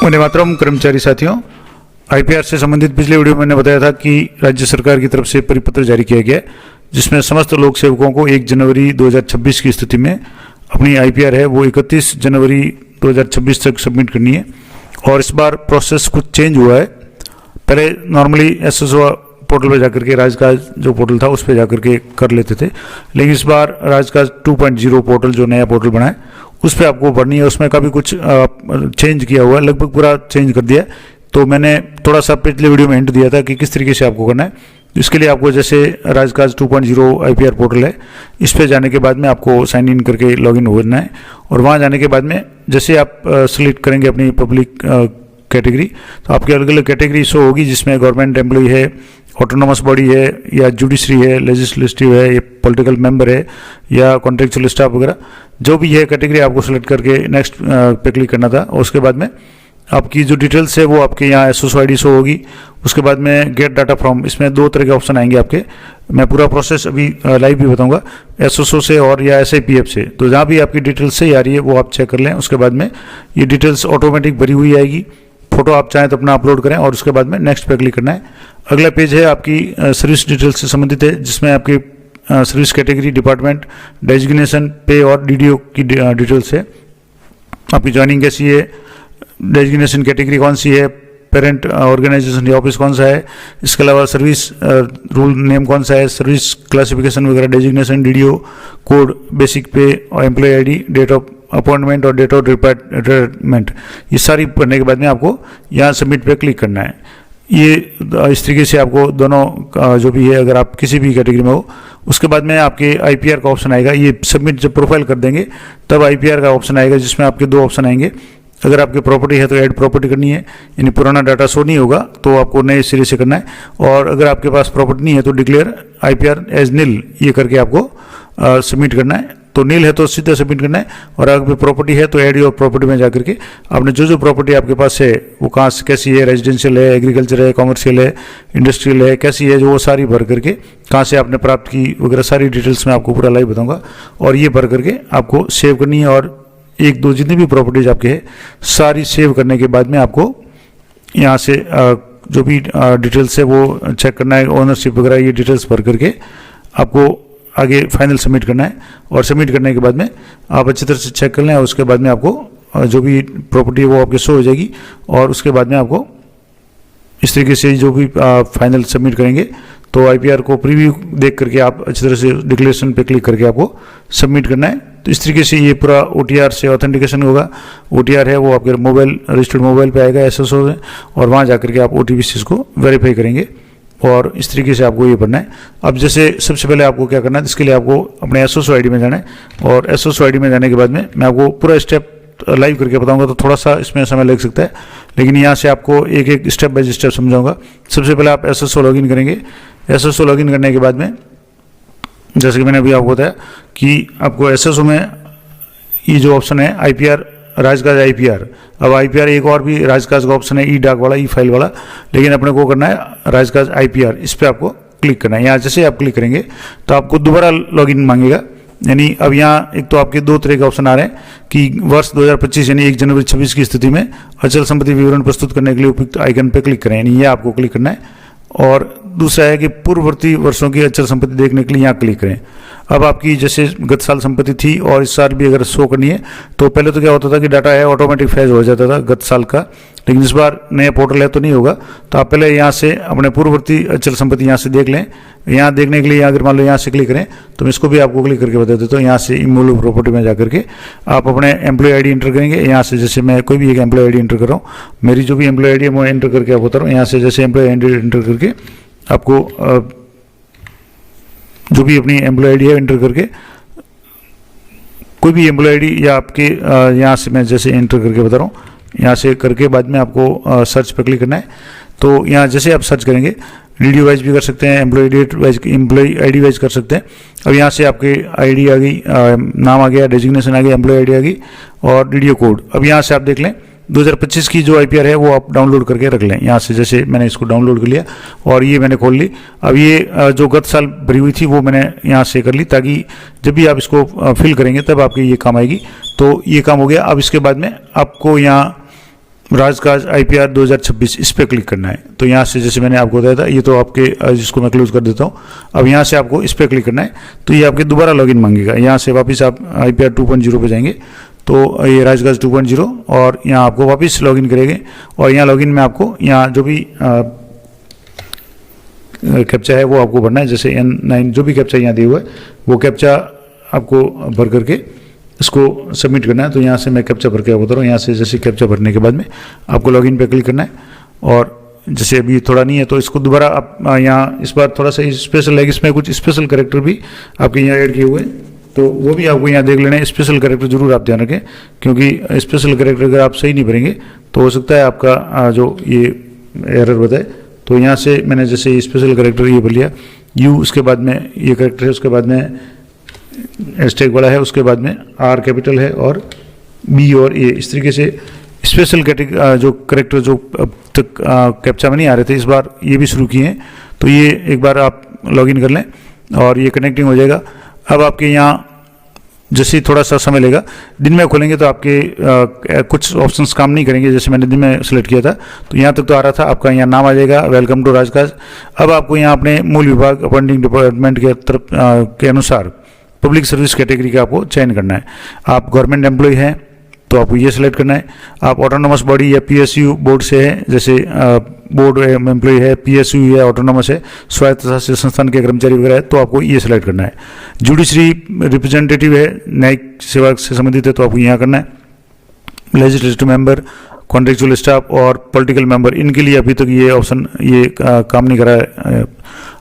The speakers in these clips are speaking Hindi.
वंदे मातरम। कर्मचारी साथियों, आईपीआर से संबंधित पिछले वीडियो में मैंने बताया था कि राज्य सरकार की तरफ से परिपत्र जारी किया गया जिसमें समस्त लोक सेवकों को 1 जनवरी 2026 की स्थिति में अपनी आईपीआर है वो 31 जनवरी 2026 तक सबमिट करनी है। और इस बार प्रोसेस कुछ चेंज हुआ है। पहले नॉर्मली एसएसओ पोर्टल पर जाकर के राजकाज जो पोर्टल था उस पर जाकर के कर लेते थे, लेकिन इस बार राजकाज 2.0 पोर्टल जो नया पोर्टल बना है उस पर आपको भरनी है। उसमें काफ़ी कुछ चेंज किया हुआ है, लगभग पूरा चेंज कर दिया है। तो मैंने थोड़ा सा पिछले वीडियो में हिंट दिया था कि किस तरीके से आपको करना है। इसके लिए आपको जैसे राजकाज 2.0 आईपीआर पोर्टल है, इस पर जाने के बाद में आपको साइन इन करके लॉगिन होना है। और वहाँ जाने के बाद में जैसे आप सेलेक्ट करेंगे अपनी पब्लिक कैटेगरी, तो आपकी अलग अलग कैटेगरी शो होगी जिसमें गवर्नमेंट एम्प्लॉय है, ऑटोनोमस बॉडी है, या जुडिशरी है, लेजिस्लेटिव है, या पॉलिटिकल मेंबर है, या कॉन्ट्रेक्चुअल स्टाफ वगैरह जो भी है कैटेगरी आपको सेलेक्ट करके नेक्स्ट पे क्लिक करना था। और उसके बाद में आपकी जो डिटेल्स है वो आपके यहाँ एसओसो आईडी शो होगी। उसके बाद में गेट डाटा फ्रॉम, इसमें 2 तरह के ऑप्शन आएंगे आपके। मैं पूरा प्रोसेस अभी लाइव भी बताऊंगा, एसओसो से और या एसआईपीएफ से। तो जहाँ भी आपकी डिटेल्स सही आ रही है वो आप चेक कर लें। उसके बाद में ये डिटेल्स ऑटोमेटिक भरी हुई आएगी। फोटो आप चाहें तो अपना अपलोड करें और उसके बाद में नेक्स्ट पे क्लिक करना है। अगला पेज है आपकी सर्विस डिटेल्स से संबंधित है, जिसमें आपकी सर्विस कैटेगरी, डिपार्टमेंट, डेजिग्नेशन, पे और डीडीओ की डिटेल्स है। आपकी ज्वाइनिंग कैसी है, डेजिग्नेशन कैटेगरी कौन सी है, पेरेंट ऑर्गेनाइजेशन या ऑफिस कौन सा है, इसके अलावा सर्विस रूल नेम कौन सा है, सर्विस क्लासिफिकेशन वगैरह, designation, DDO code, basic pay और employ ID, date of appointment और डेट ऑफ रिटायरमेंट, ये सारी भरने के बाद में आपको यहाँ सबमिट पे क्लिक करना है। ये इस तरीके से आपको दोनों जो भी है, अगर आप किसी भी कैटेगरी में हो, उसके बाद में आपके आईपीआर का ऑप्शन आएगा। ये सबमिट जब प्रोफाइल कर देंगे तब आईपीआर का ऑप्शन आएगा, जिसमें आपके 2 ऑप्शन आएंगे। अगर आपकी प्रॉपर्टी है तो ऐड प्रॉपर्टी करनी है, यानी पुराना डाटा शो नहीं होगा, तो आपको नए सिरे से करना है। और अगर आपके पास प्रॉपर्टी नहीं है तो डिक्लेयर आईपीआर एज नील, ये करके आपको सबमिट करना है। तो नील है तो सीधे सबमिट करना है, और अगर प्रॉपर्टी है तो ऐड योर प्रॉपर्टी में जाकर के आपने जो प्रॉपर्टी आपके पास है वो कहाँ से कैसी है, रेजिडेंशियल है, एग्रीकल्चर है, कॉमर्शियल है, इंडस्ट्रियल है, कैसी है, जो वो सारी भर करके कहाँ से आपने प्राप्त की वगैरह सारी डिटेल्स में आपको पूरा लाइव बताऊंगा। और ये भर करके आपको सेव करनी है, और 1-2 जितनी भी प्रॉपर्टीज आपके है सारी सेव करने के बाद में आपको यहाँ से जो भी डिटेल्स है वो चेक करना है, ओनरशिप वगैरह ये डिटेल्स भर करके आपको आगे फाइनल सबमिट करना है। और सबमिट करने के बाद में आप अच्छी तरह से चेक कर लें, और उसके बाद में आपको जो भी प्रॉपर्टी है वो आपके शो हो जाएगी। और उसके बाद में आपको इस तरीके से जो भी फाइनल सबमिट करेंगे तो आईपीआर को प्रीव्यू देख करके आप अच्छी तरह से डिक्लेरेशन पे क्लिक करके आपको सबमिट करना है। तो इस तरीके से ये पूरा ओटीआर से ऑथेंटिकेशन होगा। ओटीआर है वो आपके मोबाइल, रजिस्टर्ड मोबाइल पे आएगा एसएसओ में, और वहाँ जाकर के आप ओटीपी को वेरीफाई करेंगे। और इस तरीके से आपको ये भरना है। अब जैसे सबसे पहले आपको क्या करना है, इसके लिए आपको अपने एसओसो आईडी में जाना है, और एसओसो आईडी में जाने के बाद में मैं आपको पूरा स्टेप लाइव करके बताऊंगा, तो थोड़ा सा इसमें समय लग सकता है, लेकिन यहाँ से आपको एक एक स्टेप बाय स्टेप समझाऊंगा। सबसे पहले आप एसएसओ लॉगिन करेंगे। एसएसओ लॉगिन करने के बाद में जैसे कि मैंने अभी आपको बताया कि आपको एसएसओ में ये जो ऑप्शन है आईपीआर, राजकाज आईपीआर, अब आईपीआर एक और भी राजकाज का ऑप्शन है, ई डाक वाला, ई फाइल वाला, लेकिन अपने को करना है राजकाज आईपीआर। इस पर आपको क्लिक करना है। यहाँ जैसे आप क्लिक करेंगे तो आपको दोबारा लॉगिन मांगेगा। यानी अब यहाँ एक तो आपके 2 तरह के ऑप्शन आ रहे हैं कि वर्ष 2025 यानी 1 जनवरी 26 की स्थिति में अचल संपत्ति विवरण प्रस्तुत करने के लिए उपयुक्त आइकन पर क्लिक करें, यानी ये आपको क्लिक करना है। और दूसरा है कि पूर्ववर्ती वर्षों की अचल संपत्ति देखने के लिए यहाँ क्लिक करें। अब आपकी जैसे गत साल संपत्ति थी और इस साल भी अगर शो करनी है, तो पहले तो क्या होता था कि डाटा है ऑटोमेटिक फैज हो जाता था गत साल का, लेकिन इस बार नया पोर्टल है तो नहीं होगा। तो आप पहले यहाँ से अपने पूर्ववर्ती अचल संपत्ति यहाँ से देख लें। यहाँ देखने के लिए अगर मान लो यहाँ से क्लिक करें, तो मैं इसको भी आपको क्लिक करके बता देता हूँ। यहाँ से इमूवेबल प्रॉपर्टी में जाकर के आप अपने एम्प्लॉय आईडी इंटर करेंगे। यहाँ से जैसे मैं कोई भी एक एम्प्लॉय आईडी इंटर कर रहा हूँ, मेरी जो भी एम्प्लॉय आईडी है वो एंटर करके आप बता रहा हूँ। यहाँ से जैसे एम्प्लॉय आईडी इंटर करके आपको जो भी अपनी एम्प्लॉय आईडी है इंटर करके कोई भी एम्प्लॉय आईडी या आपके यहाँ से मैं जैसे एंटर करके बता रहा हूँ, यहाँ से करके बाद में आपको सर्च पर क्लिक करना है। तो यहाँ जैसे आप सर्च करेंगे डीडी वाइज भी कर सकते हैं, employ date wise, employ ID wise कर सकते हैं। अब यहाँ से आपके आईडी आ गई, नाम आ गया, डेजिग्नेशन आ गई, एम्प्लॉय आईडी आ गई और डीडीओ कोड। अब यहाँ से आप देख लें 2025 की जो आईपीआर है वो आप डाउनलोड करके रख लें। यहाँ से जैसे मैंने इसको डाउनलोड कर लिया और ये मैंने खोल ली। अब ये जो गत साल भरी हुई थी वो मैंने यहाँ से कर ली, ताकि जब भी आप इसको फिल करेंगे तब आपके ये काम आएगी। तो ये काम हो गया। अब इसके बाद में आपको यहाँ राजकाज IPR 2026 इस पर क्लिक करना है। तो यहाँ से जैसे मैंने आपको बताया था, ये तो आपके जिसको मैं क्लोज कर देता हूँ। अब यहाँ से आपको इस पर क्लिक करना है, तो ये आपके दोबारा लॉगिन मांगेगा। यहाँ से वापस आप IPR 2.0 पे जाएंगे, तो ये राजकाज 2.0, और यहाँ आपको वापस लॉगिन करेंगे। और यहाँ लॉगिन में आपको यहाँ जो भी कैप्चा है वो आपको भरना है। जैसे N9 जो भी कैप्चा यहाँ दिया हुआ है वो कैप्चा आपको भर करके इसको सबमिट करना है। तो यहाँ से मैं कैप्चा भर के बता रहा हूँ। यहाँ से जैसे कैप्चा भरने के बाद में आपको लॉगिन पे क्लिक करना है, और जैसे अभी थोड़ा नहीं है तो इसको दोबारा आप यहाँ इस बार थोड़ा सा स्पेशल है, इसमें कुछ स्पेशल कैरेक्टर भी आपके यहाँ ऐड किए हुए हैं, तो वो भी आपको यहाँ देख लेना है। स्पेशल कैरेक्टर जरूर आप ध्यान रखें, क्योंकि स्पेशल कैरेक्टर अगर आप सही नहीं भरेंगे तो हो सकता है आपका जो ये एरर बताए। तो यहाँ से मैंने जैसे स्पेशल कैरेक्टर ये भर लिया, यू उसके बाद में ये कैरेक्टर है, उसके बाद में हैशटैग बड़ा है, उसके बाद में R कैपिटल है, और B और A, इस तरीके से स्पेशल जो कैरेक्टर जो अब तक कैप्चा में नहीं आ रहे थे, इस बार ये भी शुरू किए हैं। तो ये एक बार आप लॉगिन कर लें और ये कनेक्टिंग हो जाएगा। अब आपके यहाँ जैसे ही थोड़ा सा समय लेगा, दिन में खोलेंगे तो आपके कुछ ऑप्शंस काम नहीं करेंगे। जैसे मैंने दिन में सेलेक्ट किया था तो यहाँ तक तो आ रहा था, आपका यहाँ नाम आ जाएगा, वेलकम टू राजकाज। अब आपको यहाँ अपने मूल विभाग अपॉइंटिंग डिपार्टमेंट के तरफ के अनुसार पब्लिक सर्विस कैटेगरी का आपको चयन करना है। आप गवर्नमेंट एम्प्लॉय हैं तो आपको ये सिलेक्ट करना है। आप ऑटोनोमस बॉडी या PSU बोर्ड से है, जैसे बोर्ड एम्प्लॉय है, PSU है, ऑटोनोमस है, स्वायत्त शासित संस्थान के कर्मचारी वगैरह है, तो आपको ये सिलेक्ट करना है। जुडिशरी रिप्रेजेंटेटिव है, न्यायिक सेवा से संबंधित है, तो आपको यहाँ करना है। लेजिस्लेटिव मेंबर, कॉन्ट्रेक्चुअल स्टाफ और पॉलिटिकल मेंबर, इनके लिए अभी तक ये ऑप्शन ये काम नहीं करा है।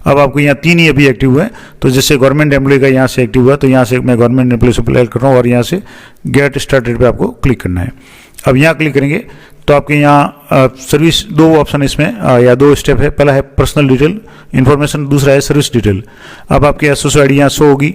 अब आपको यहाँ 3 ही अभी एक्टिव हुए हैं। तो जैसे गवर्नमेंट एम्प्लॉय का यहाँ से एक्टिव हुआ, तो यहाँ से मैं गवर्नमेंट एम्प्लॉय से अप्लाई कर रहा हूँ और यहाँ से गेट स्टार्टेड पे आपको क्लिक करना है। अब यहाँ क्लिक करेंगे तो आपके यहाँ सर्विस 2 ऑप्शन इसमें या 2 स्टेप है। पहला है पर्सनल डिटेल इन्फॉर्मेशन, दूसरा है सर्विस डिटेल। अब आपकी SSO ID यहाँ शो होगी,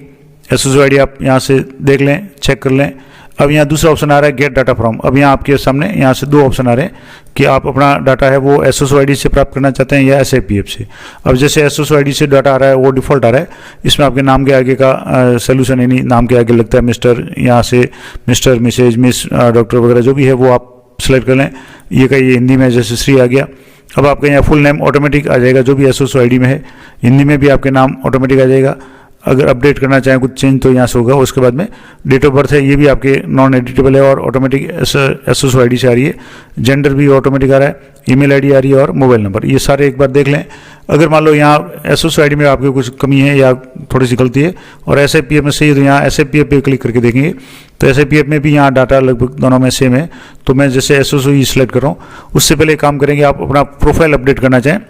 SSO ID आप यहाँ से देख लें, चेक कर लें। अब यहाँ दूसरा ऑप्शन आ रहा है गेट डाटा फ्रॉम। अब यहाँ आपके सामने यहाँ से 2 ऑप्शन आ रहे हैं कि आप अपना डाटा है वो SSO ID से प्राप्त करना चाहते हैं या SIPF से। अब जैसे SSO ID से डाटा आ रहा है वो डिफ़ॉल्ट आ रहा है, इसमें आपके नाम के आगे का सोल्यूशन यानी नाम के आगे लगता है मिस्टर, यहाँ से मिस्टर, मिसेज, मिस, डॉक्टर वगैरह जो भी है वो आप सेलेक्ट कर लें। ये का ये हिंदी में जैसे श्री आ गया। अब आपका यहाँ फुल नेम ऑटोमेटिक आ जाएगा, जो भी SSO ID में है हिंदी में भी आपके नाम ऑटोमेटिक आ जाएगा। अगर अपडेट करना चाहें कुछ चेंज तो यहाँ से होगा। उसके बाद में डेट ऑफ बर्थ है, ये भी आपके नॉन एडिटेबल है और ऑटोमेटिक SSO ID से आ रही है। जेंडर भी ऑटोमेटिक आ रहा है, ईमेल ID आ रही है और मोबाइल नंबर, ये सारे एक बार देख लें। अगर मान लो यहाँ SSO ID में आपके कुछ कमी है या थोड़ी सी गलती है और SIPF में सही है तो यहाँ SIPF पे क्लिक करके देखेंगे तो SIPF में भी यहाँ डाटा लगभग दोनों में सेम है। तो मैं जैसे SSO ही सिलेक्ट कर रहा हूँ। उससे पहले काम करेंगे, आप अपना प्रोफाइल अपडेट करना चाहें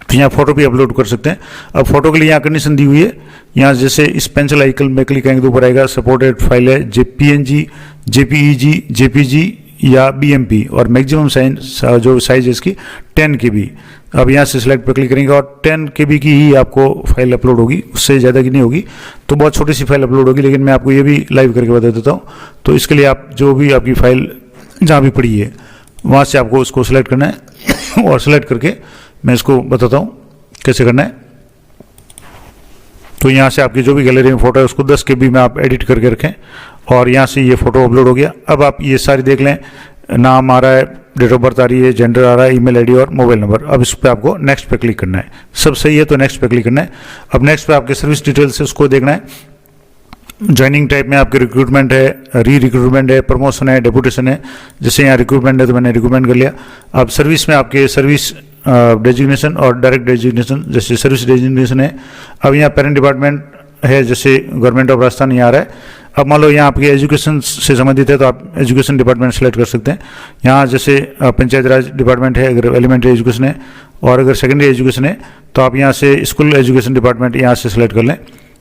तो यहाँ फोटो भी अपलोड कर सकते हैं। अब फोटो के लिए यहाँ कंडीशन दी हुई है, यहाँ जैसे इस पेंसिल आइकन में क्लिक करेंगे तो ऊपर आएगा सपोर्टेड फाइल है PNG, JPEG, JPG या BMP और मैक्सिमम जो साइज है इसकी 10 KB। अब यहाँ से सिलेक्ट पर क्लिक करेंगे और 10 KB की ही आपको फाइल अपलोड होगी, उससे ज़्यादा की नहीं होगी। तो बहुत छोटी सी फाइल अपलोड होगी, लेकिन मैं आपको ये भी लाइव करके बता देता हूँ। तो इसके लिए आप जो भी आपकी फाइल जहाँ भी पड़ी है वहाँ से आपको उसको सिलेक्ट करना है और सिलेक्ट करके मैं इसको बताता हूँ कैसे करना है। तो यहाँ से आपकी जो भी गैलरी में फ़ोटो है उसको 10 KB में आप एडिट करके रखें और यहाँ से ये फ़ोटो अपलोड हो गया। अब आप ये सारी देख लें, नाम आ रहा है, डेट ऑफ बर्थ आ रही है, जेंडर आ रहा है, ईमेल ID और मोबाइल नंबर। अब इस पर आपको नेक्स्ट पे क्लिक करना है। सब सही है तो नेक्स्ट पे क्लिक करना है। अब नेक्स्ट पे आपके सर्विस डिटेल्स से उसको देखना है। ज्वाइनिंग टाइप में आपके रिक्रूटमेंट है, रिक्रूटमेंट है, प्रमोशन है, डेपुटेशन है। जैसे यहाँ रिक्रूटमेंट है तो मैंने रिक्रूटमेंट कर लिया। अब सर्विस में आपके सर्विस डेजिग्नेशन और डायरेक्ट डेजिग्नेशन, जैसे सर्विस डेजिग्नेशन है। अब यहाँ पेरेंट डिपार्टमेंट है, जैसे गवर्नमेंट ऑफ राजस्थान यहाँ आ रहा है। अब मान लो यहाँ आपके एजुकेशन से संबंधित है तो आप एजुकेशन डिपार्टमेंट सेलेक्ट कर सकते हैं। यहाँ जैसे पंचायत राज डिपार्टमेंट है अगर एलिमेंट्री एजुकेशन है, और अगर सेकेंडरी एजुकेशन है तो आप यहाँ से स्कूल एजुकेशन डिपार्टमेंट यहाँ से सिलेक्ट कर लें।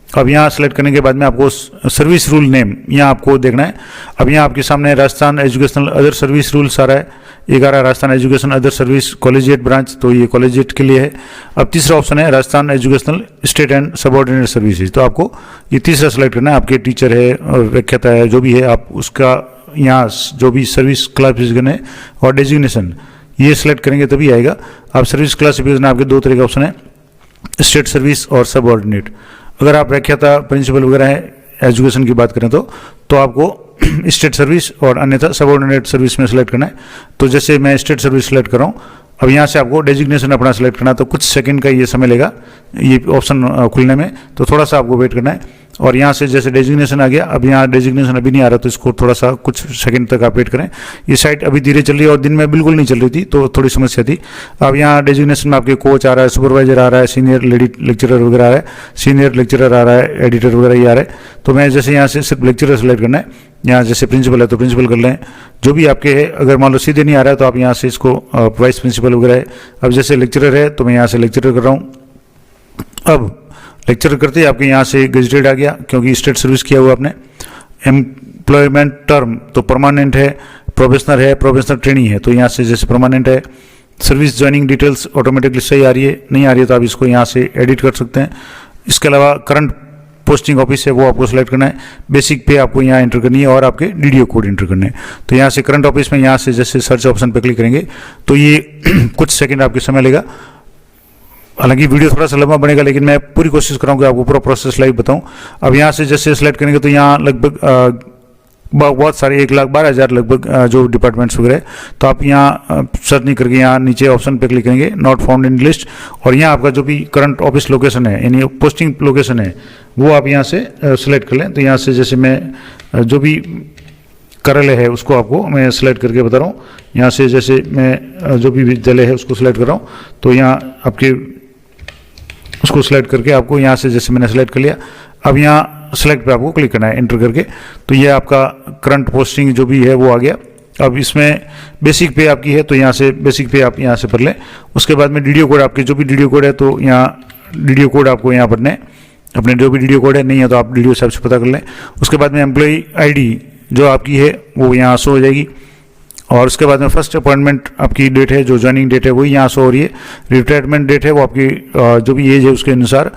अब यहाँ सेलेक्ट करने के बाद में आपको सर्विस रूल नेम यहाँ आपको देखना है। अब यहाँ आपके सामने Rajasthan educational other service rules आ रहा है, एक आ रहा है Rajasthan education other service collegiate branch, तो ये कॉलेजिएट के लिए है। अब तीसरा ऑप्शन है Rajasthan educational state and subordinate services, तो आपको ये तीसरा सेलेक्ट करना है। आपके टीचर है और व्याख्याता है जो भी है, आप उसका यहाँ जो भी सर्विस क्लासिफिकेशन है और डेजिग्नेशन ये सिलेक्ट करेंगे तभी आएगा। आप सर्विस क्लासिफिकेशन आपके 2 तरह के ऑप्शन है, स्टेट सर्विस और सबऑर्डिनेट। अगर आप व्याख्याता प्रिंसिपल वगैरह है एजुकेशन की बात करें तो आपको स्टेट सर्विस और अन्यथा सबऑर्डिनेट सर्विस में सेलेक्ट करना है। तो जैसे मैं स्टेट सर्विस सेलेक्ट कर रहा हूँ, अब यहाँ से आपको डेजिग्नेशन अपना सेलेक्ट करना है, तो कुछ सेकंड का ये समय लेगा ये ऑप्शन खुलने में, तो थोड़ा सा आपको वेट करना है। और यहाँ से जैसे डेजिग्नेशन आ गया, अब यहाँ डेजिग्नेशन अभी नहीं आ रहा, तो इसको थोड़ा सा कुछ सेकंड तक आप वेट करें। ये साइट अभी धीरे चल रही है और दिन में बिल्कुल नहीं चल रही थी, तो थोड़ी समस्या थी। अब यहाँ डेजिग्नेशन में आपके कोच आ रहा है, सुपरवाइजर आ रहा है, सीनियर लेडी लेक्चरर वगैरह आ रहा है, सीनियर लेक्चरर आ रहा है, एडिटर वगैरह ये आ रहा है। तो मैं जैसे यहाँ से सिर्फ लेक्चरर सेलेक्ट करना है, यहाँ जैसे प्रिंसिपल है तो प्रिंसिपल कर लें, जो भी आपके है। अगर मान लो सीधे नहीं आ रहा है तो आप यहाँ से इसको वाइस प्रिंसिपल वगैरह है। अब जैसे लेक्चरर है तो मैं यहाँ से लेक्चरर कर रहा हूँ। अब लेक्चर करते ही आपके यहाँ से गजेटेड आ गया, क्योंकि स्टेट सर्विस किया हुआ आपने। एम्प्लॉयमेंट टर्म तो परमानेंट है, प्रोफेशनल है, प्रोफेशनल ट्रेनिंग है, तो यहाँ से जैसे परमानेंट है। सर्विस ज्वाइनिंग डिटेल्स ऑटोमेटिकली सही आ रही है, नहीं आ रही है तो आप इसको यहाँ से एडिट कर सकते हैं। इसके अलावा करंट पोस्टिंग ऑफिस है वो आपको सेलेक्ट करना है। बेसिक पे आपको यहाँ एंटर करनी है और आपके डीडीओ कोड एंटर करने हैं। तो यहाँ से करंट ऑफिस में यहाँ से जैसे सर्च ऑप्शन पे क्लिक करेंगे तो ये कुछ सेकंड आपके समय लेगा। हालांकि वीडियो थोड़ा सा लंबा बनेगा, लेकिन मैं पूरी कोशिश करूँगा आपको पूरा प्रोसेस लाइव बताऊँ। अब यहाँ से जैसे सेलेक्ट करेंगे तो यहाँ लगभग बहुत सारे 1,12,000 लगभग जो डिपार्टमेंट्स वगैरह, तो आप यहाँ सर्च नहीं करके यहाँ नीचे ऑप्शन पे क्लिक करेंगे, नॉट फाउंड इन लिस्ट, और यहाँ आपका जो भी करंट ऑफिस लोकेशन है यानी पोस्टिंग लोकेशन है वो आप यहाँ से सेलेक्ट कर लें। तो यहाँ से जैसे मैं जो भी कार्यालय है उसको आपको मैं सेलेक्ट करके बता रहा हूँ। यहाँ से जैसे मैं जो भी विद्यालय है उसको सिलेक्ट कर रहा हूँ, तो यहाँ आपके उसको सिलेक्ट करके आपको यहाँ से जैसे मैंने सेलेक्ट कर लिया। अब यहाँ सेलेक्ट पे आपको क्लिक करना है एंटर करके, तो ये आपका करंट पोस्टिंग जो भी है वो आ गया। अब इसमें बेसिक पे आपकी है तो यहाँ से बेसिक पे आप यहाँ से भर लें। उसके बाद में डीडीओ कोड, आपके जो भी डीडीओ कोड है तो यहाँ डीडीओ कोड आपको यहाँ भरने, अपने जो भी डीडीओ कोड है, नहीं है तो आप डीडीओ साहब से पता कर लें। उसके बाद में एम्प्लॉई आईडी जो आपकी है वो यहाँ शो हो जाएगी, और उसके बाद में फर्स्ट अपॉइंटमेंट आपकी डेट है, जो ज्वाइनिंग डेट है वही यहाँ शो हो रही है। रिटायरमेंट डेट है वो आपकी जो भी एज है उसके अनुसार,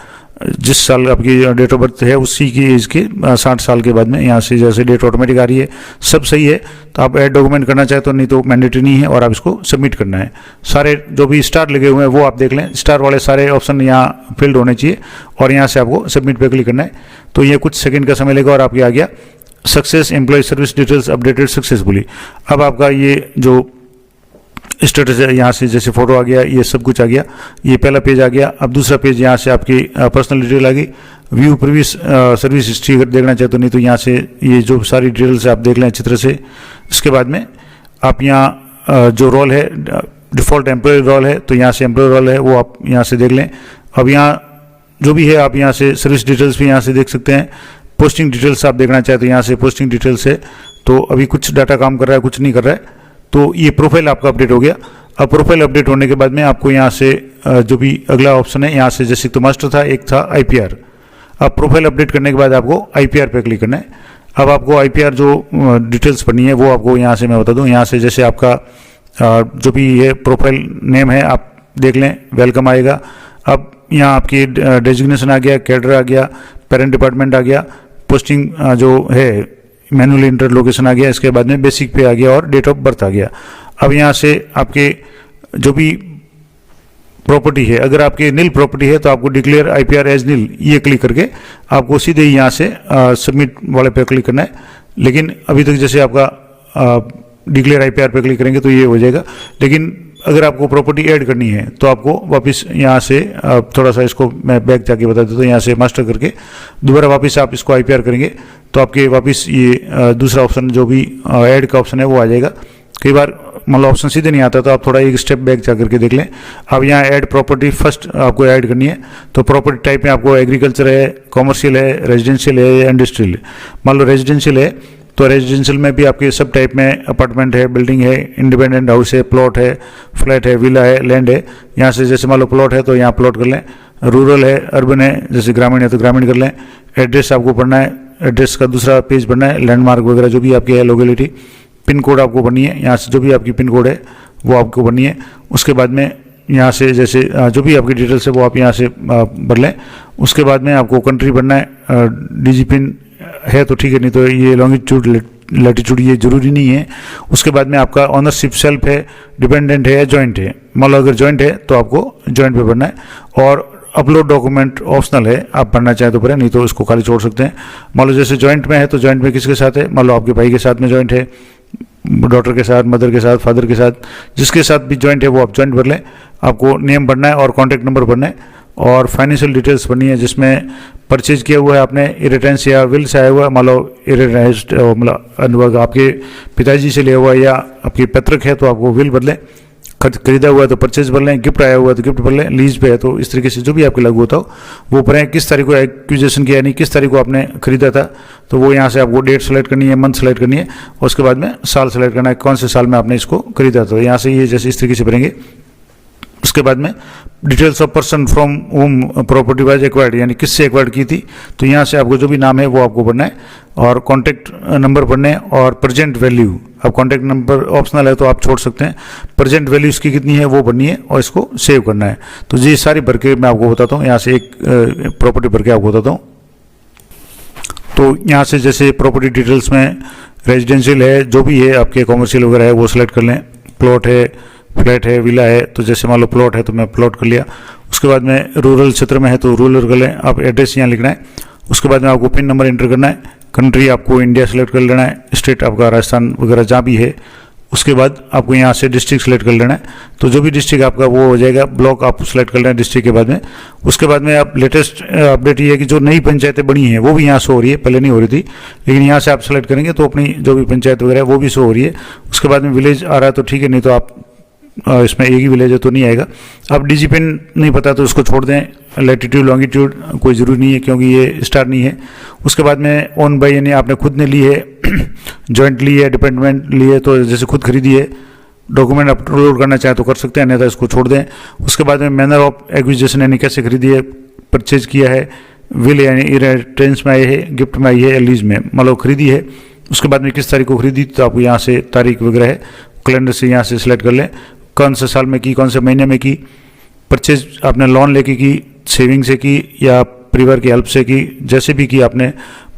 जिस साल आपकी डेट ऑफ बर्थ है उसी की एज के 60 साल के बाद में यहाँ से जैसे डेट ऑटोमेटिक आ रही है, सब सही है। तो आप ऐड डॉक्यूमेंट करना चाहे तो, नहीं तो मैंडेटरी नहीं है और आप इसको सबमिट करना है। सारे जो भी स्टार लगे हुए हैं वो आप देख लें, स्टार वाले सारे ऑप्शन यहाँ फिल्ड होने चाहिए और यहाँ से आपको सबमिट पे क्लिक करना है। तो ये कुछ सेकंड का समय लेगा और आपके आ गया success employ service details updated successfully. अब आपका ये जो स्टेटस है यहाँ से जैसे फोटो आ गया, ये सब कुछ आ गया, ये पहला पेज आ गया। अब दूसरा पेज यहाँ से आपकी पर्सनल डिटेल आ गई। व्यू प्रीवियस सर्विस हिस्ट्री अगर देखना चाहे तो, नहीं तो यहाँ से ये जो सारी डिटेल्स आप देख लें अच्छी तरह से। इसके बाद में आप यहाँ जो रोल है डिफ़ॉल्ट एम्प्लॉय रोल है, तो यहाँ से एम्प्लॉय रोल है वो आप यहाँ से देख लें। अब यहाँ जो भी है आप यहाँ से सर्विस डिटेल्स भी यहाँ से देख सकते हैं। पोस्टिंग डिटेल्स आप देखना चाहे तो यहाँ से पोस्टिंग डिटेल्स है, तो अभी कुछ डाटा काम कर रहा है, कुछ नहीं कर रहा है। तो ये प्रोफाइल आपका अपडेट हो गया। अब प्रोफाइल अपडेट होने के बाद में आपको यहाँ से जो भी अगला ऑप्शन है, यहाँ से जैसे तो मास्टर था, एक था आईपीआर। अब प्रोफाइल अपडेट करने के बाद आपको आईपीआर पे क्लिक करना है। अब आपको आईपीआर जो डिटेल्स पढ़नी है वो आपको यहाँ से मैं बता दूँ। यहाँ से जैसे आपका जो भी ये प्रोफाइल नेम है आप देख लें, वेलकम आएगा। अब यहाँ आपकी डेजिग्नेशन आ गया, कैडर आ गया, पेरेंट डिपार्टमेंट आ गया, पोस्टिंग जो है मैनुअल इंटर लोकेशन आ गया, इसके बाद में बेसिक पे आ गया और डेट ऑफ बर्थ आ गया। अब यहाँ से आपके जो भी प्रॉपर्टी है, अगर आपकी नील प्रॉपर्टी है तो आपको डिक्लेयर आईपीआर एज नील ये क्लिक करके आपको सीधे ही यहाँ से सबमिट वाले पे क्लिक करना है। लेकिन अभी तक जैसे आपका डिक्लेयर आईपीआर पे क्लिक करेंगे तो ये हो जाएगा। लेकिन अगर आपको प्रॉपर्टी ऐड करनी है तो आपको वापस यहाँ से थोड़ा सा इसको मैं बैक जाके बता देता हूँ, यहाँ से मास्टर करके दोबारा वापस आप इसको आईपीआर करेंगे तो आपके वापस ये दूसरा ऑप्शन जो भी ऐड का ऑप्शन है वो आ जाएगा। कई बार मतलब ऑप्शन सीधे नहीं आता तो आप थोड़ा एक स्टेप बैक जा करके देख लें। अब यहाँ ऐड प्रॉपर्टी फर्स्ट आपको ऐड करनी है, तो प्रॉपर्टी टाइप में आपको एग्रीकल्चर है, कॉमर्शियल है, रेजिडेंशियल है या इंडस्ट्रियल है। मान लो रेजिडेंशियल है तो रेजिडेंशियल में भी आपके सब टाइप में अपार्टमेंट है, बिल्डिंग है, इंडिपेंडेंट हाउस है, प्लॉट है, फ्लैट है, विला है, लैंड है। यहाँ से जैसे मान लो प्लॉट है तो यहाँ प्लॉट कर लें। रूरल है, अर्बन है, जैसे ग्रामीण है तो ग्रामीण कर लें। एड्रेस आपको पढ़ना है, एड्रेस का दूसरा पेज पढ़ना है, लैंडमार्क वगैरह जो भी आपकी है लोकेलिटी। पिन कोड आपको बननी है, यहाँ से जो भी आपकी पिन कोड है वो आपको बननी है। उसके बाद में यहाँ से जैसे जो भी आपकी डिटेल्स है वो आप यहाँ से भर लें। उसके बाद में आपको कंट्री बनना है, डीजी पिन है तो ठीक है, नहीं तो ये लॉन्गिट्यूड लैटिट्यूड ये जरूरी नहीं है। उसके बाद में आपका ऑनरशिप सेल्फ है, डिपेंडेंट है या जॉइंट है। मान लो अगर जॉइंट है तो आपको जॉइंट पे भरना है। और अपलोड डॉक्यूमेंट ऑप्शनल है, आप पढ़ना चाहें तो पढ़ें, नहीं तो इसको खाली छोड़ सकते हैं। मान लो जैसे जॉइंट में है तो जॉइंट में किसके साथ है, मान लो आपके भाई के साथ में जॉइंट है, डॉटर के साथ, मदर के साथ, फादर के साथ, जिसके साथ भी जॉइंट है वो आप जॉइंट भर लें। आपको नेम भरना है और कॉन्टैक्ट नंबर भरना है और फाइनेंशियल डिटेल्स भरनी है, जिसमें परचेज किया हुआ है आपने इरिटेंस या विल से आया हुआ है, मान लो इरिटेंस मतलब आपके पिताजी से लिया हुआ है या आपकी पैतृक है तो आपको विल बदलें, खरीदा हुआ है तो परचेज भर लें, गिफ्ट आया हुआ है तो गिफ्ट भर लें, लीज पे है तो इस तरीके से जो भी आपके लागू होता हो वो भरें। किस तारीख को एक्विजिशन किया, यानी किस तारीख को आपने खरीदा था, तो वो यहाँ से आपको डेट सेलेक्ट करनी है, मंथ सेलेक्ट करनी है और उसके बाद में साल सेलेक्ट करना है, कौन से साल में आपने इसको खरीदा था। यहाँ से ये जैसे इस तरीके से भरेंगे। उसके बाद में details of person from home property wise acquired, यानी किससे एक्वायर्ड की थी, तो यहाँ से आपको जो भी नाम है वो आपको भरना है और कॉन्टैक्ट नंबर भरना है और प्रेजेंट वैल्यू। अब कॉन्टैक्ट नंबर ऑप्शनल है तो आप छोड़ सकते हैं, प्रेजेंट वैल्यू इसकी कितनी है वो भरनी है और इसको सेव करना है। तो ये सारी भर के मैं आपको बताता हूँ, यहाँ से एक प्रॉपर्टी भर के आपको बताता हूँ। तो यहाँ से जैसे प्रॉपर्टी डिटेल्स में रेजिडेंशियल है, जो भी है आपके कॉमर्शियल वगैरह है वो सिलेक्ट कर लें, प्लॉट है, फ्लैट है, विला है, तो जैसे मान लो प्लॉट है तो मैं प्लॉट कर लिया। उसके बाद में रूरल क्षेत्र में है तो रूरल कर लें, आप एड्रेस यहाँ लिखना है। उसके बाद में आपको पिन नंबर एंटर करना है, कंट्री आपको इंडिया सेलेक्ट कर लेना है, स्टेट आपका राजस्थान वगैरह जहाँ भी है। उसके बाद आपको यहाँ से डिस्ट्रिक्ट सेलेक्ट कर लेना है, तो जो भी डिस्ट्रिक्ट आपका वो हो जाएगा। ब्लॉक आप सेलेक्ट कर लेना है डिस्ट्रिक्ट के बाद में। उसके बाद में आप लेटेस्ट अपडेट ये है कि जो नई पंचायतें बनी हैं वो भी यहाँ शो हो रही है, पहले नहीं हो रही थी, लेकिन यहाँ से आप सेलेक्ट करेंगे तो अपनी जो भी पंचायत वगैरह है वो भी शो हो रही है। उसके बाद में विलेज आ रहा है तो ठीक है, नहीं तो आप इसमें एक ही विलेज है तो नहीं आएगा। अब डीजी पिन नहीं पता तो उसको छोड़ दें, लैटिट्यूड लॉन्गिट्यूड कोई ज़रूरी नहीं है क्योंकि ये स्टार नहीं है। उसके बाद में ओन बाई, यानी आपने खुद ने ली है, जॉइंट ली है, डिपेंडेंट ली है, तो जैसे खुद खरीदी है, डॉक्यूमेंट अपलोड करना चाहे तो कर सकते हैं, अन्यथा इसको छोड़ दें। उसके बाद में मैनर ऑफ एक्विजिशन, यानी कैसे खरीदी है, परचेज किया है, विल यानी इरिटेंस में आई है, गिफ्ट में आई है, लीज में मतलब खरीदी है। उसके बाद में किस तारीख को खरीदी, तो आपको यहाँ से तारीख वगैरह है, कैलेंडर से यहाँ से सिलेक्ट कर लें, कौन से साल में की, कौन से महीने में की, परचेज आपने लोन लेके की, सेविंग से की या परिवार की हेल्प से की, जैसे भी की आपने,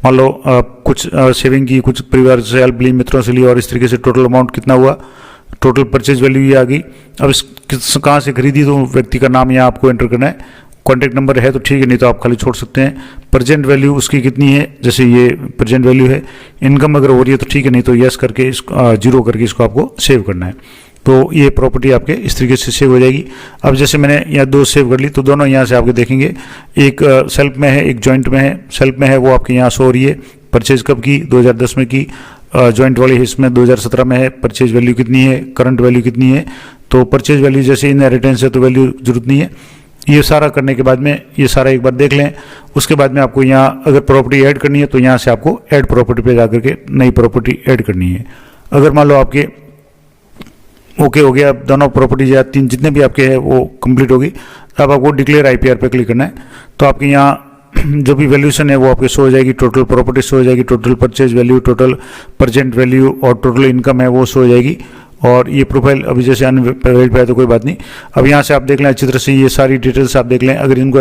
मान लो कुछ सेविंग की, कुछ परिवार से हेल्प ली, मित्रों से ली, और इस तरीके से टोटल अमाउंट कितना हुआ, टोटल परचेज वैल्यू ये आ गई। अब इस कहाँ से खरीदी तो व्यक्ति का नाम यहाँ आपको एंटर करना है, कॉन्टैक्ट नंबर है तो ठीक है, नहीं तो आप खाली छोड़ सकते हैं। प्रेजेंट वैल्यू उसकी कितनी है, जैसे ये प्रेजेंट वैल्यू है, इनकम अगर हो रही है तो ठीक है, नहीं तो यस करके इसको जीरो करके इसको आपको सेव करना है। तो ये प्रॉपर्टी आपके इस तरीके से सेव हो जाएगी। अब जैसे मैंने यहाँ दो सेव कर ली तो दोनों यहाँ से आपके देखेंगे, एक सेल्फ में है, एक जॉइंट में है। सेल्फ में है वो आपके यहाँ शो हो रही है, परचेज कब की, 2010 में की। जॉइंट वाली इसमें 2017 में है, परचेज वैल्यू कितनी है, करंट वैल्यू कितनी है। तो परचेज वैल्यू जैसे इनहेरिटेंस है तो वैल्यू जरूरत नहीं है। ये सारा करने के बाद में ये सारा एक बार देख लें। उसके बाद में आपको यहाँ अगर प्रॉपर्टी ऐड करनी है तो यहाँ से आपको ऐड प्रॉपर्टी पे जाकर के नई प्रॉपर्टी ऐड करनी है। अगर मान लो आपके ओके हो गया, दोनों प्रॉपर्टी या तीन जितने भी आपके हैं वो कंप्लीट होगी, अब आपको डिक्लेयर आईपीआर पे क्लिक करना है। तो आपके यहाँ जो भी वैल्यूशन है वो आपके शो हो जाएगी, टोटल प्रॉपर्टी शो हो जाएगी, total purchase value, total present value और टोटल इनकम है वो शो हो जाएगी। और ये प्रोफाइल अभी जैसे अनवैलिड पे है तो कोई बात नहीं। अब यहाँ से आप देख लें अच्छी तरह से, ये सारी डिटेल्स आप देख लें। अगर इनको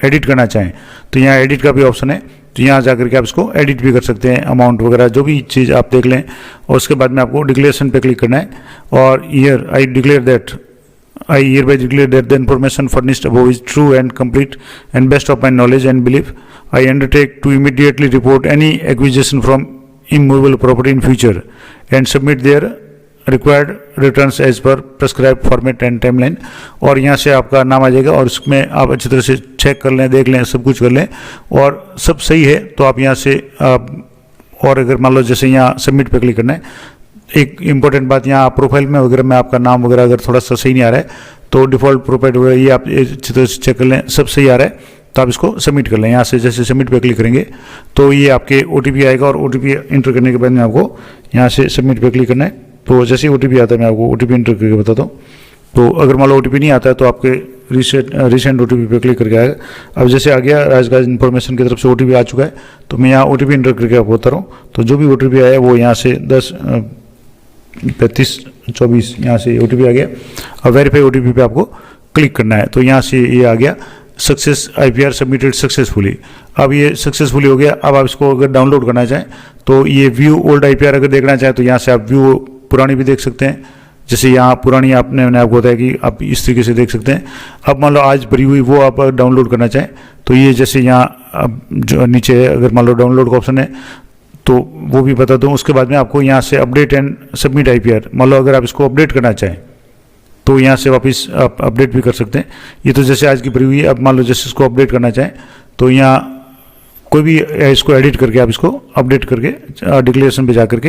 एडिट करना चाहें तो यहाँ एडिट का भी ऑप्शन है, तो यहाँ जाकर के आप इसको एडिट भी कर सकते हैं, अमाउंट वगैरह जो भी चीज़ आप देख लें। और उसके बाद में आपको डिक्लेरेशन पे क्लिक करना है और year I declare that I hereby declare that the information furnished above is true and complete and best of my knowledge and belief. I undertake to immediately report any acquisition from immovable property in future and submit their required returns as per prescribed format and timeline. और यहाँ से आपका नाम आ जाएगा और इसमें आप अच्छी तरह से चेक कर लें, देख लें, सब कुछ कर लें और सब सही है तो आप यहाँ से और अगर मान लो जैसे यहाँ सबमिट पे क्लिक करना है। एक इम्पोर्टेंट बात, यहाँ प्रोफाइल में वगैरह में आपका नाम वगैरह अगर थोड़ा सा सही नहीं आ रहा है तो डिफ़ॉल्ट प्रोफाइल वगैरह ये आप अच्छी तरह से चेक कर लें, सब सही आ रहा है तो आप इसको सबमिट कर लें। यहाँ से जैसे सबमिट पे क्लिक करेंगे तो ये आपके OTP आएगा और OTP इंटर करने के बाद में आपको यहाँ से सबमिट पे क्लिक करना है। तो जैसे ही OTP आता है मैं आपको OTP इंटर करके बताता हूँ। तो अगर मान लो OTP नहीं आता है तो आपके रिसेंट OTP पे क्लिक करके आएगा। अब जैसे आ गया राजगाज इन्फॉर्मेशन की तरफ से OTP आ चुका है तो मैं यहाँ OTP इंटर करके आपको बता रहा हूँ। तो जो भी OTP आया है वो यहाँ से 10-35-24 यहाँ से OTP आ गया। अब वेरीफाई OTP पे आपको क्लिक करना है तो यहाँ से ये आ गया सक्सेस IPR सबमिटेड सक्सेसफुली। अब ये सक्सेसफुली हो गया। अब आप इसको अगर डाउनलोड करना चाहें तो ये व्यू ओल्ड IPR अगर देखना चाहें तो यहाँ से आप व्यू पुरानी भी देख सकते हैं, जैसे यहाँ पुरानी मैंने आपको बताया कि आप इस तरीके से देख सकते हैं। अब मान लो आज भरी हुई वो आप डाउनलोड करना चाहें तो ये जैसे यहाँ अब जो नीचे है, अगर मान लो डाउनलोड का ऑप्शन है तो वो भी बता दूँ। उसके बाद में आपको यहाँ से अपडेट एंड सबमिट IPR, मान लो अगर आप इसको अपडेट करना चाहें तो यहाँ से वापस आप अपडेट भी कर सकते हैं। ये तो जैसे आज की भरी हुई है। अब मान लो जैसे इसको अपडेट करना चाहें तो यहाँ कोई भी इसको एडिट करके आप इसको अपडेट करके डिक्लेरेशन पे जा करके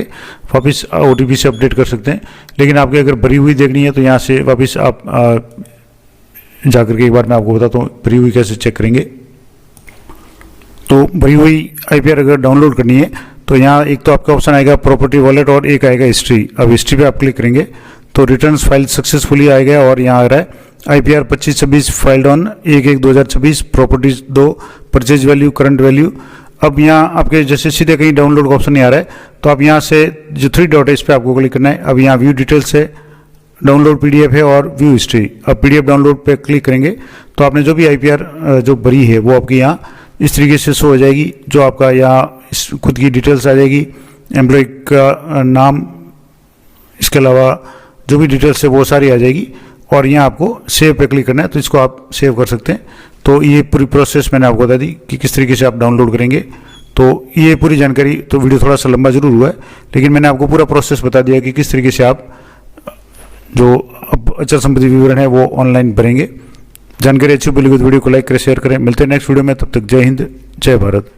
वापस OTP से अपडेट कर सकते हैं। लेकिन आपके अगर भरी हुई देखनी है तो यहाँ से वापस आप जा करके एक बार मैं आपको बताता हूँ भरी हुई कैसे चेक करेंगे। तो भरी हुई IPR अगर डाउनलोड करनी है तो यहाँ एक तो आपका ऑप्शन आएगा प्रॉपर्टी वॉलेट और एक आएगा हिस्ट्री। अब हिस्ट्री पे आप क्लिक करेंगे तो रिटर्न्स फाइल सक्सेसफुली आएगा और यहाँ आ रहा है IPR 2526 filed on 1/1/2026 properties 2 purchase value current value. अब यहाँ आपके जैसे सीधे कहीं डाउनलोड का ऑप्शन नहीं आ रहा है तो आप यहाँ से जो 3 डॉट है इस पर आपको क्लिक करना है। अब यहाँ व्यू डिटेल्स है, डाउनलोड PDF है और व्यू हिस्ट्री। अब PDF डाउनलोड पे क्लिक करेंगे तो आपने जो भी IPR जो भरी है वो आपकी यहाँ इस तरीके से शो हो जाएगी। जो आपका यहाँ खुद की डिटेल्स आ जाएगी, एम्प्लॉय का नाम, इसके अलावा जो भी डिटेल्स है वो सारी आ जाएगी। और यहाँ आपको सेव पे क्लिक करना है तो इसको आप सेव कर सकते हैं। तो ये पूरी प्रोसेस मैंने आपको बता दी कि किस तरीके से आप डाउनलोड करेंगे। तो ये पूरी जानकारी, तो वीडियो थोड़ा सा लंबा जरूर हुआ है लेकिन मैंने आपको पूरा प्रोसेस बता दिया कि किस तरीके से आप जो अचल संपत्ति विवरण है वो ऑनलाइन भरेंगे। जानकारी अच्छी बोली तो वीडियो को लाइक करें, शेयर करें। मिलते हैं नेक्स्ट वीडियो में, तब तक जय हिंद, जय भारत।